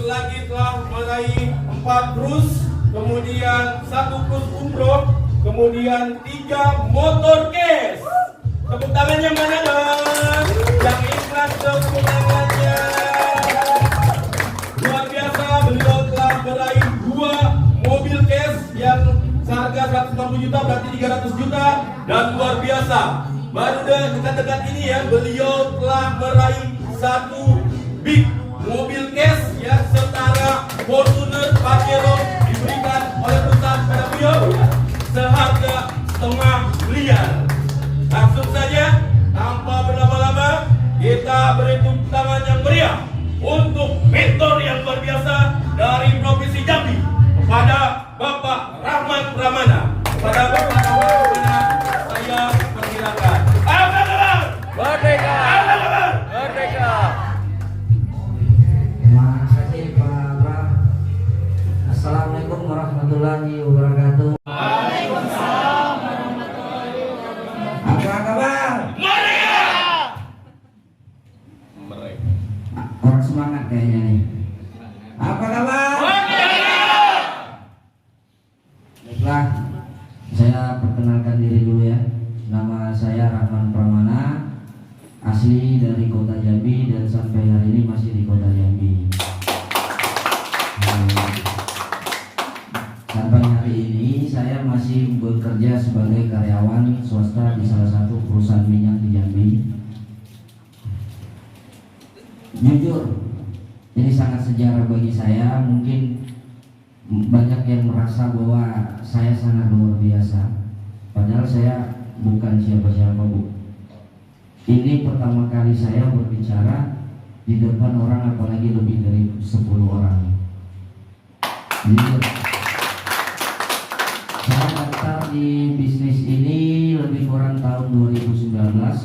Lagi telah meraih 4 krus, kemudian 1 krus umroh, kemudian 3 motor case. Tepuk tangannya mana dong? Yang ikhlas tepuk tangannya. Luar biasa, beliau telah meraih 2 mobil case yang seharga 160 juta, berarti 300 juta. Dan luar biasa, baru dekat-dekat ini ya, beliau telah meraih 1 big mobil case yang setara Fortuner Pajero diberikan oleh perusahaan pada beliau seharga setengah miliar. Langsung saja tanpa berlama-lama kita beri tepuk tangan yang meriah untuk mentor yang luar biasa dari Provinsi Jambi kepada Bapak Rahman Pramana. Kepada Bapak Rahman Pramana saya persilakan. Apa kabar? Merdeka! Apa kabar? Merdeka! Assalamualaikum warahmatullahi wabarakatuh. Waalaikumsalam warahmatullahi wabarakatuh. Apa kabar? Merdeka! Orang semangat kayaknya nih. Apa kabar? Merdeka! Baiklah, saya perkenalkan diri dulu ya. Nama saya Rahman Pramana, asli dari kota Jambi dan sampai hari ini masih di kota Jambi. Sampai hari ini saya masih bekerja sebagai karyawan swasta di salah satu perusahaan minyak di Jambi. Jujur, ini sangat sejarah bagi saya. Mungkin banyak yang merasa bahwa saya sangat luar biasa, padahal saya bukan siapa-siapa, Bu. Ini pertama kali saya berbicara di depan orang, apalagi lebih dari 10 orang. Jujur, saya daftar di bisnis ini lebih kurang tahun 2019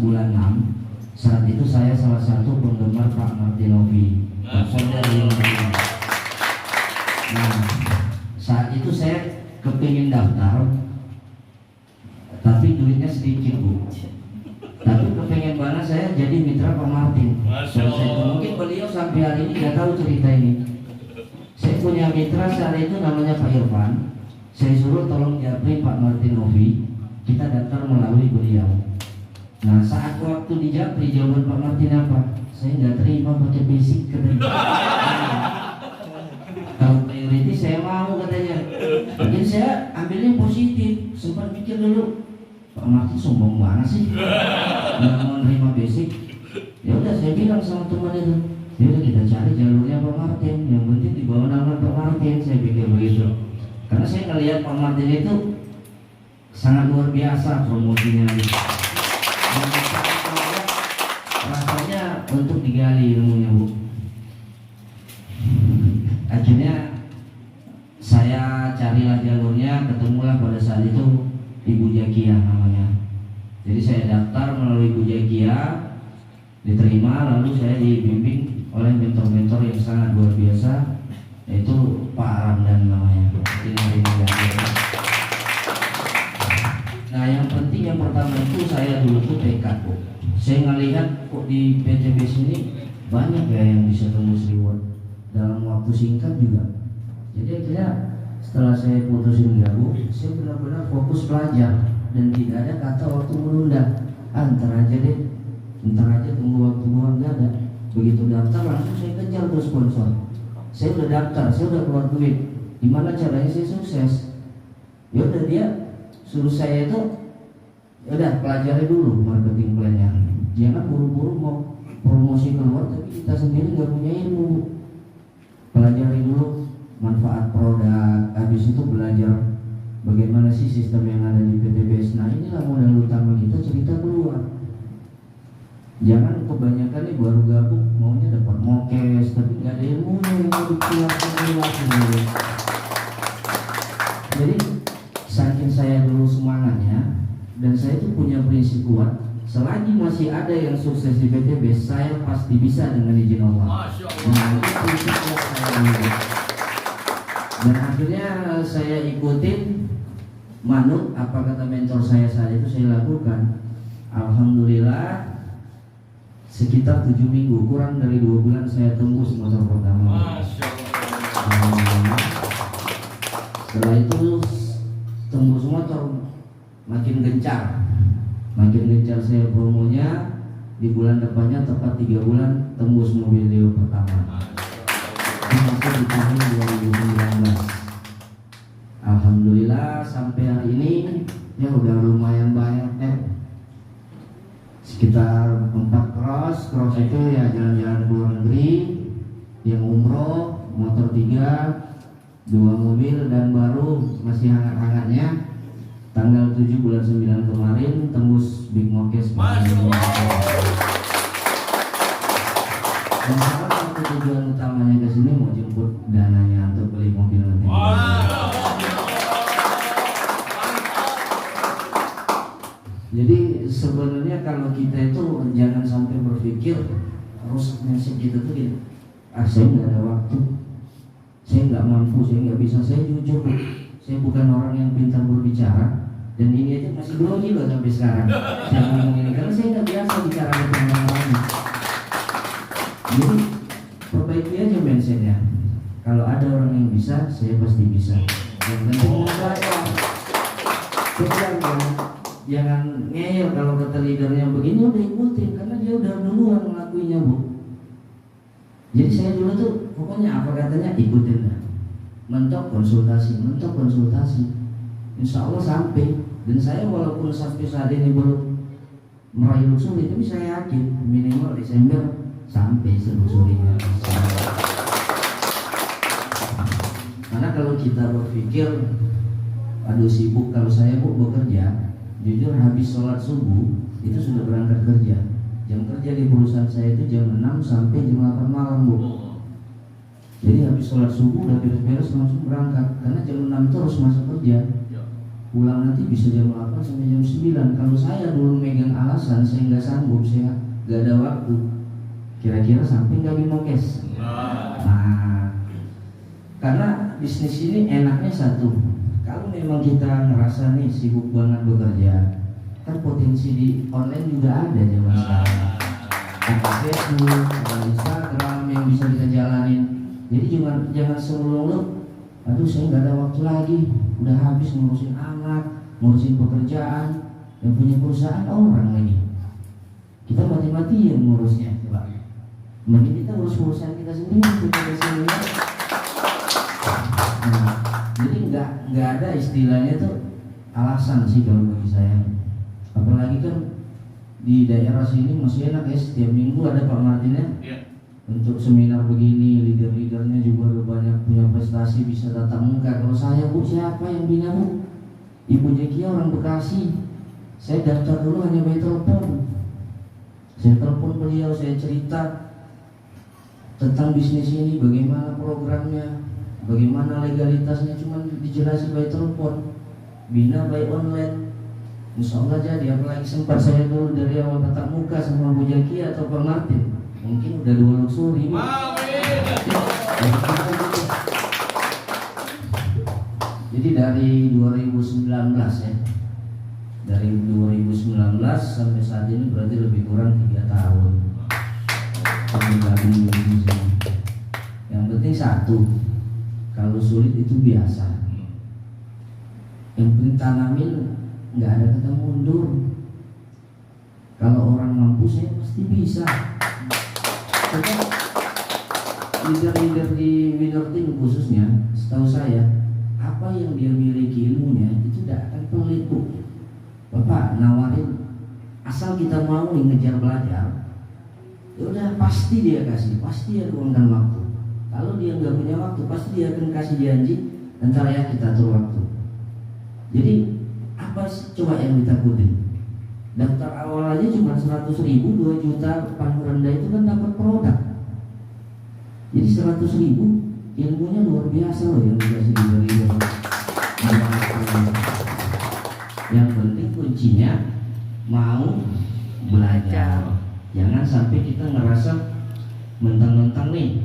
bulan 6. Saat itu saya salah satu penggemar Pak Martinovi. Nah, saat itu saya kepingin daftar, tapi duitnya sedikit, Bu. Tapi kepingin banget saya jadi mitra Pak Martin. Mungkin beliau sampai hari ini nggak tahu cerita ini. Saya punya mitra saat itu namanya Pak Irfan. Saya suruh tolong japri Pak Martinovi, kita daftar melalui beliau. Nah, saat waktu di japri, jawaban Pak Martin apa? Saya nggak terima pakai basic, katanya. Kalau priority saya mau, katanya. Jadi saya ambilnya positif. Sempat pikir dulu, Pak Martin sombong banget sih, nggak mau nerima basic. Ya udah, saya bilang sama teman itu, ya udah kita cari jalurnya Pak Martin. Yang penting di bawah nama Pak Martin, saya pikir begitu. Karena saya ngelihat Pak Martin itu sangat luar biasa promosinya. Rasanya untuk digali ilmunya, Bu. Akhirnya saya carilah jalurnya, ketemulah pada saat itu Ibu Jakia namanya. Jadi saya daftar melalui Ibu Jakia, diterima, lalu saya dibimbing oleh mentor-mentor yang sangat luar biasa, yaitu Pak Ramdan namanya. Nah, yang penting yang pertama itu saya dulu tuh tekad, Bu. Saya ngelihat kok di PTB sini banyak ya yang bisa tembus reward dalam waktu singkat juga. Jadi akhirnya setelah saya putusin gabung, saya benar-benar fokus belajar dan tidak ada kata waktu menunda. Ntar aja deh, ntar aja tunggu waktu luang, nggak ada. Begitu daftar langsung saya kejar tuh sponsor. Saya udah daftar, saya udah keluar duit. Gimana caranya saya sukses? Ya udah, dia suruh saya itu, ya udah pelajari dulu marketing plan-nya. Jangan buru-buru mau promosi keluar tapi kita sendiri nggak punya ilmu. Pelajari dulu manfaat produk, habis itu belajar bagaimana sih sistem yang ada di PTBS. Nah, inilah modal utama kita cerita keluar. Jangan kebanyakan nih baru gabung maunya dapat mokes tapi nggak ada ilmunya yang mau dikeluarkan. Jadi saking saya dulu semangatnya dan saya itu punya prinsip kuat, selagi masih ada yang sukses di PTB, saya pasti bisa dengan izin Allah. Nah, itu prinsip kuat saya dulu. Dan akhirnya saya ikutin manut apa kata mentor saya saat itu, saya lakukan. Alhamdulillah sekitar 7 minggu, kurang dari 2 bulan saya tembus motor pertama. Setelah itu tembus motor makin gencar saya promonya. Di bulan depannya tepat 3 bulan tembus mobil Leo pertama. Masuk di tahun 2019. Alhamdulillah sampai hari ini ya udah lumayan banyak ya. Sekitar 4 cross itu ya jalan-jalan ke luar negeri, yang umroh, motor 3, 2 mobil, dan baru masih hangat-hangatnya tanggal 7 bulan 9 kemarin tembus Big Mokes. Dan salah satu tujuan utamanya ke sini mau jemput dananya untuk beli mobil nanti. Jadi sebenarnya kalau kita itu jangan sampai berpikir harus nasib kita tuh gitu. Saya nggak ada waktu, saya nggak mampu, saya nggak bisa. Saya jujur, saya bukan orang yang pintar berbicara, dan ini aja masih grogi loh sampai sekarang. Saya ngomong ini karena saya nggak biasa bicara dengan orang. Jadi perbaiki aja mindsetnya. Kalau ada orang yang bisa, saya pasti bisa. Yang penting saya pegang, jangan ngeyel. Kalau kata leadernya begini udah ikutin, karena dia udah duluan ngelakuinnya, Bu. Jadi saya dulu tuh pokoknya apa katanya ikutin lah. Mentok konsultasi. Insya Allah sampai. Dan saya walaupun sampai saat ini belum meraih luxury, tapi saya yakin minimal Desember sampai selusurinya. Karena kalau kita berpikir aduh sibuk, kalau saya Bu bekerja, jujur habis sholat subuh itu sudah berangkat kerja. Jam kerja di perusahaan saya itu jam 6 sampai jam 8 malam, Bu. Jadi habis sholat subuh udah beres-beres langsung berangkat, karena jam 6 itu harus masuk kerja. Pulang nanti bisa jam 8 sampai jam 9. Kalau saya dulu megang alasan saya nggak sanggup, saya nggak ada waktu, kira-kira sampai nggak Bimokes. Nah, karena bisnis ini enaknya satu, kalau memang kita ngerasa nih sibuk banget bekerja, kan potensi di online juga ada zaman sekarang. Ada Facebook, ada Instagram yang bisa kita jalanin. Jadi jangan semulung-mulung, aduh saya nggak ada waktu lagi, udah habis ngurusin anak, ngurusin pekerjaan, yang punya perusahaan orang lagi. Kita mati-matian ngurusnya, coba. Mending kita urus perusahaan kita sendiri, Nah, jadi nggak ada istilahnya tuh alasan sih kalau bagi saya. Apalagi kan di daerah sini masih enak ya, setiap minggu ada Pak Martinnya. Untuk seminar begini, leader-leadernya juga udah banyak punya prestasi, bisa tatap muka. Kalau saya, Bu, siapa yang bina, Bu? Ibu Jeki orang Bekasi. Saya daftar dulu hanya by telepon. Saya telepon beliau, saya cerita tentang bisnis ini, bagaimana programnya, bagaimana legalitasnya, cuma dijelasin by telepon. Bina by online. Insya Allah jadi. Apalagi sempat saya dulu dari awal tatap muka sama Bu Jeki atau Pak Martin, mungkin udah 2 luxury. Jadi dari 2019 ya, dari 2019 sampai saat ini berarti lebih kurang 3 tahun. Yang penting satu, kalau sulit itu biasa. Yang penting tanamin, nggak ada kata mundur. Kalau orang mampu saya pasti bisa. Leader-leader di winner team khususnya, setahu saya, apa yang dia miliki ilmunya itu tidak akan pelit, Bu. Bapak nawarin, asal kita mau ngejar belajar, ya udah pasti dia kasih, pasti dia luangkan waktu. Kalau dia nggak punya waktu, pasti dia akan kasih janji, antara ya kita atur waktu. Jadi apa sih coba yang ditakutin? Daftar awal aja cuma 100.000, 2 juta paling rendah itu kan dapat produk. Jadi 100.000 ilmunya luar biasa loh yang dikasih dari yang penting kuncinya mau belajar. Jangan sampai kita ngerasa mentang-mentang nih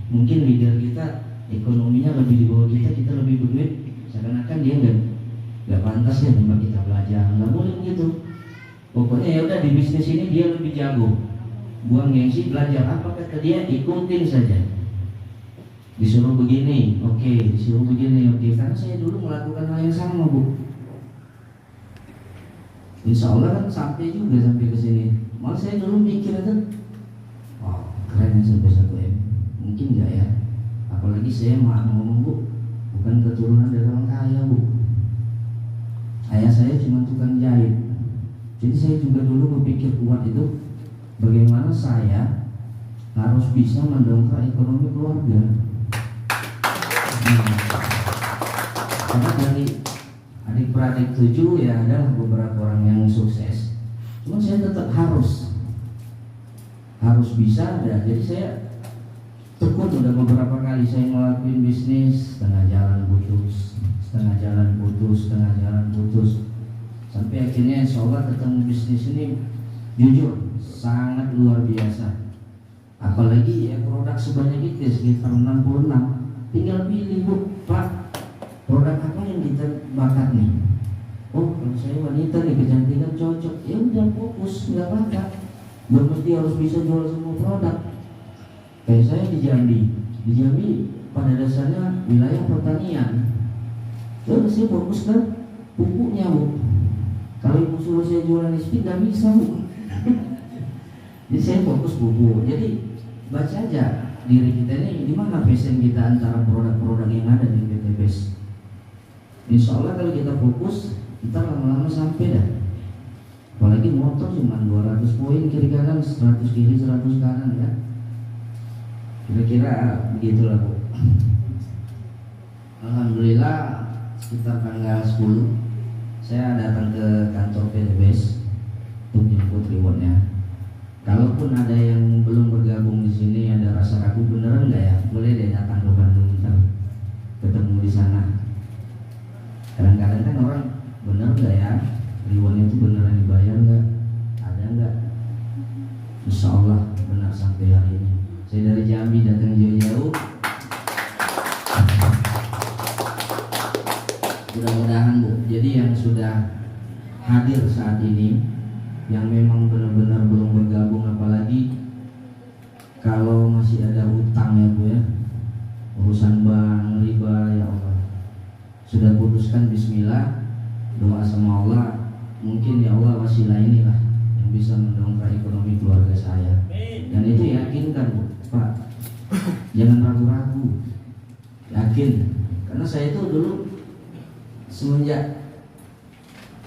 mungkin leader kita ekonominya lebih di bawah kita, kita lebih berduit, seakan-akan dia nggak pantas ya tempat kita belajar. Nggak boleh begitu. Pokoknya ya udah di bisnis ini dia lebih jago, buang gengsi, belajar apa kata dia ikutin saja. Disuruh begini, oke, oke, disuruh begini oke, karena saya dulu melakukan hal yang sama Bu. Insya Allah kan sampai juga sampai ke sini. Malah saya dulu mikir itu, wow keren ya sampai 1 M, mungkin nggak ya? Apalagi saya maaf ngomong Bu, bukan keturunan dari orang kaya Bu. Ayah saya cuma tukang jahit. Jadi saya juga dulu berpikir kuat itu, bagaimana saya harus bisa mendongkrak ekonomi keluarga. Karena dari adik-beradik 7 ya ada beberapa orang yang sukses. Cuma saya tetap harus bisa ada. Jadi saya tekun udah beberapa kali saya ngelakuin bisnis, setengah jalan putus, sampai akhirnya insya Allah ketemu bisnis ini jujur sangat luar biasa. Apalagi ya produk sebanyak itu sekitar 66, tinggal pilih Bu, Pak produk apa yang kita bakat nih? Oh kalau saya wanita nih kecantikan cocok, ya udah fokus nggak bakat, belum mesti harus bisa jual semua produk. Kayak saya di Jambi pada dasarnya wilayah pertanian. Terus saya fokus ke pupuknya Bu. Kalau ibu suruh saya jualan listrik nggak bisa Bu. Jadi saya fokus pupuk. Jadi baca aja diri kita ini di mana passion kita antara produk-produk yang ada di PT BES. Insya Allah kalau kita fokus, kita lama-lama sampai dah. Apalagi motor cuma 200 poin kiri kanan, 100 kiri 100 kanan ya. Kira-kira begitulah Bu. Alhamdulillah sekitar tanggal 10 saya datang ke kantor PT BES untuk jemput rewardnya. Kalaupun ada yang belum bergabung di sini ada rasa ragu beneran nggak ya, boleh deh datang ke Bandung ntar ketemu di sana. Kadang-kadang kan orang bener nggak ya, rewardnya itu beneran dibayar nggak, ada nggak? Insya Allah benar sampai hari ini. Saya dari Jambi datang jauh-jauh. Mudah-mudahan Bu, jadi yang sudah hadir saat ini, yang memang benar-benar belum bergabung, apalagi kalau masih ada hutang ya Bu ya, urusan bank, riba ya Allah, sudah putuskan bismillah, doa sama Allah, mungkin ya Allah wasilah inilah yang bisa mendongkrak ekonomi keluarga saya. Dan itu yakinkan Bu, Pak, jangan ragu-ragu, yakin, karena saya itu dulu semenjak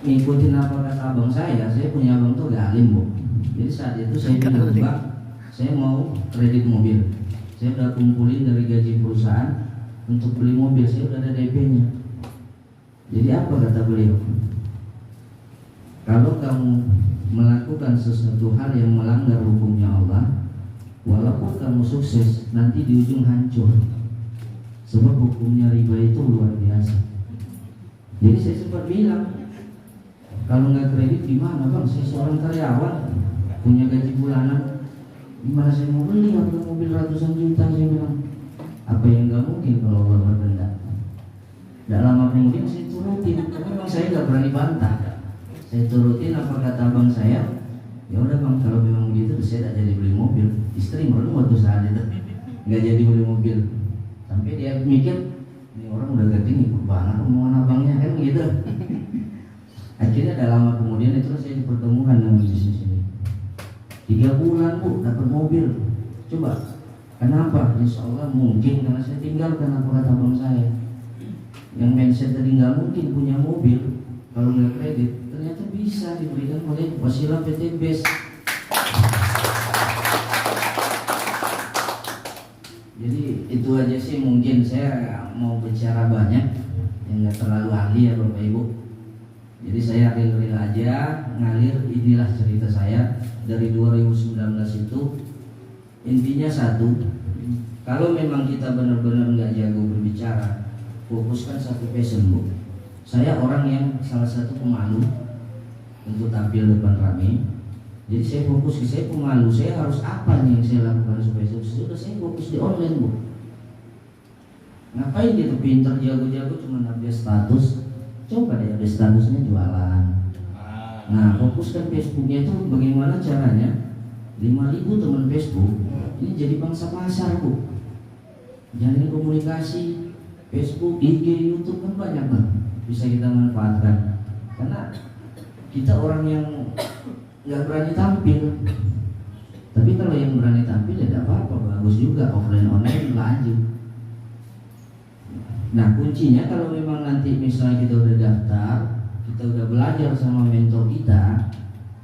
ngikutin apa kata abang saya punya abang tuh gak alim Bu. Jadi saat itu saya bilang Bang, saya mau kredit mobil, saya udah kumpulin dari gaji perusahaan untuk beli mobil, saya udah ada DP-nya. Jadi apa kata beliau? Kalau kamu melakukan sesuatu hal yang melanggar hukumnya Allah, walaupun kamu sukses, nanti di ujung hancur. Sebab hukumnya riba itu luar biasa. Jadi saya sempat bilang, kalau nggak kredit gimana Bang? Saya seorang karyawan, punya gaji bulanan, gimana saya mau beli harga mobil ratusan juta? Saya bilang, apa yang nggak mungkin kalau Allah berkehendak. Tidak lama kemudian saya turutin, karena memang saya nggak berani bantah. Saya turutin apa kata abang saya. Ya udah Bang, kalau memang begitu, saya tidak jadi beli mobil. Istri malu waktu saat itu nggak jadi beli mobil. Sampai dia mikir, ini orang udah gede ngikut banget omongan abangnya kan gitu. Akhirnya ada lama kemudian itu saya dipertemukan dengan bisnis ini. 3 bulan Bu dapat mobil. Coba kenapa? Insya Allah mungkin karena saya tinggalkan apa kata abang saya. Yang mindset tadi nggak mungkin punya mobil kalau nggak kredit, ternyata bisa diberikan oleh wasilah PT BES. Jadi itu aja sih, mungkin saya mau bicara banyak yang nggak terlalu ahli ya Bapak Ibu. Jadi saya real aja ngalir, inilah cerita saya dari 2019 itu. Intinya satu, kalau memang kita benar-benar nggak jago berbicara, fokuskan satu passion Bu. Saya orang yang salah satu pemalu untuk tampil depan rame. Jadi saya fokus, saya pemalu, saya harus apa nih yang saya lakukan supaya sukses? Sudah saya fokus di online Bu. Ngapain gitu pinter jago-jago cuma update status? Coba deh update statusnya jualan. Nah fokuskan Facebooknya itu bagaimana caranya 5.000 teman Facebook ini jadi bangsa pasar Bu. Jalin komunikasi, Facebook, IG, YouTube kan banyak kan bisa kita manfaatkan. Karena kita orang yang nggak berani tampil. Tapi kalau yang berani tampil ya tidak apa-apa, bagus juga, offline online lanjut. Nah kuncinya kalau memang nanti misalnya kita udah daftar, kita udah belajar sama mentor kita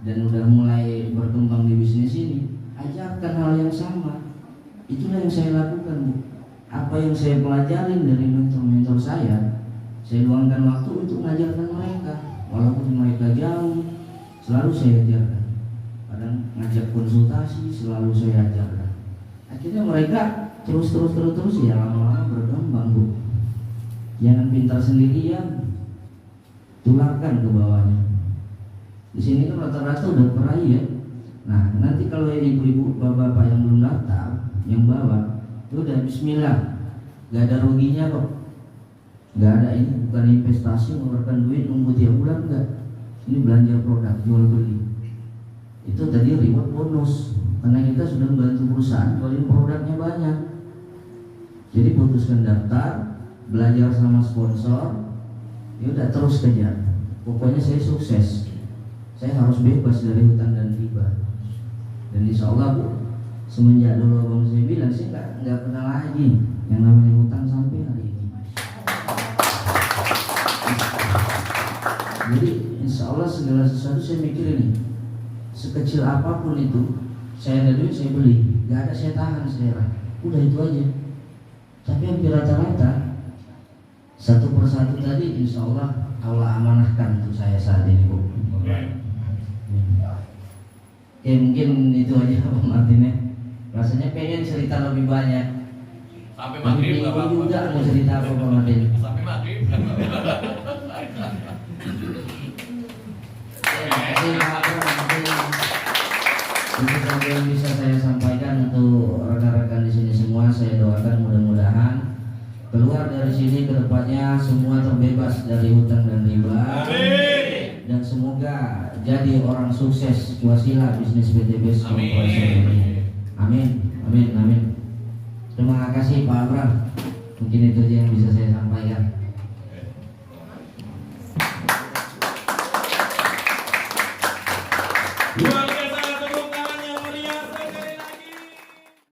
dan udah mulai berkembang di bisnis ini, ajarkan hal yang sama. Itulah yang saya lakukan, Bu. Apa yang saya pelajarin dari mentor-mentor saya luangkan waktu untuk mengajarkan mereka. Walaupun mereka jauh, selalu saya ajarkan. Kadang ngajak konsultasi, selalu saya ajarkan. Akhirnya mereka terus ya lama-lama berkembang, Bu. Jangan pintar sendirian, tularkan ke bawahnya. Di sini kan rata-rata udah peraih ya. Nah nanti kalau ibu-ibu bapak-bapak yang belum daftar, yang bawa, itu udah Bismillah, gak ada ruginya kok. Gak ada, ini bukan investasi mengeluarkan duit nunggu tiap bulan, enggak. Ini belanja produk, jual beli. Itu tadi reward bonus, karena kita sudah membantu perusahaan jualin produknya banyak. Jadi putuskan daftar, belajar sama sponsor, ya udah terus kejar. Pokoknya saya sukses. Saya harus bebas dari hutang dan riba. Dan insya Allah, Bu, semenjak dulu abang saya bilang, saya nggak pernah lagi yang namanya hutang sampai hari ini. Jadi insya Allah segala sesuatu saya mikir ini, sekecil apapun itu, saya ada duit saya beli, nggak ada saya tahan, saya udah itu aja. Tapi hampir rata-rata satu persatu tadi insya Allah amanahkan untuk saya saat ini, Bu. Ya mungkin itu aja Bang Martin ya. Rasanya pengen cerita lebih banyak. Sampai maghrib nggak apa-apa. Juga mau cerita apa Bang Martin? Sampai maghrib. Itu yang bisa saya sampaikan untuk rekan-rekan di sini semua. Saya doakan mudah-mudahan keluar dari sini kedepannya semua terbebas dari hutang dan riba. Amin. Dan semoga jadi orang sukses wasilah bisnis PTBS Corporation ini. Amin, amin, amin. Terima kasih Pak Abram. Mungkin itu aja yang bisa saya